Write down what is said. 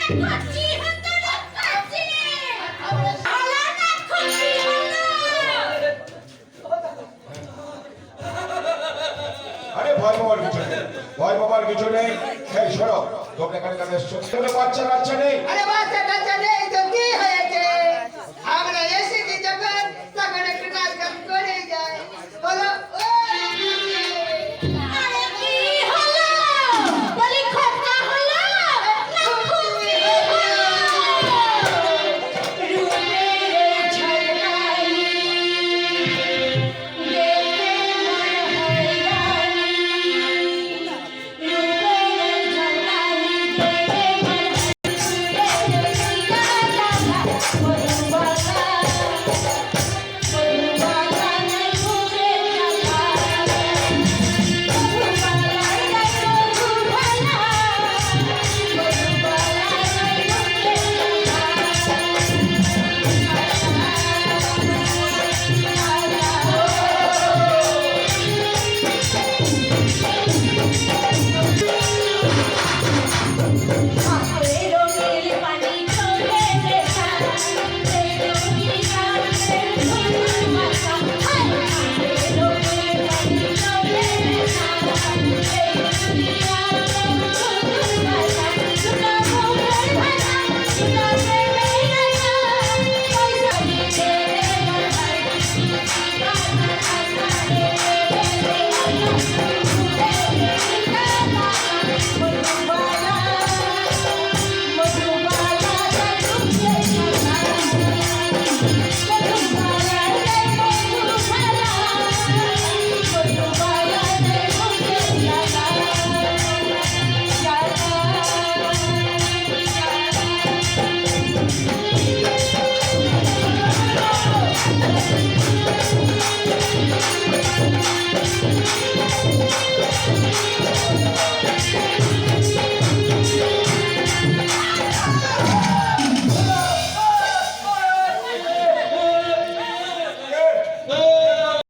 আরে ভয় পাবার কিছু নেই, ভয় পাবার কিছু নেই। এই সরো, তোমরা এখানে কেন এসছো? কোনো বাচ্চা কাচ্চা নেই? আরে বাচ্চা কাচ্চা নেই তো কি হয়েছে? আমরা এসেছি যখন তখন একটু নাচ গান করে যায়। বলো আরে কি হলো? বলি খোকা হলো না খুকি হলো? রূপের ঝলকানি দেখে মন হয়রানি, রূপের ঝলকানি দেখে মন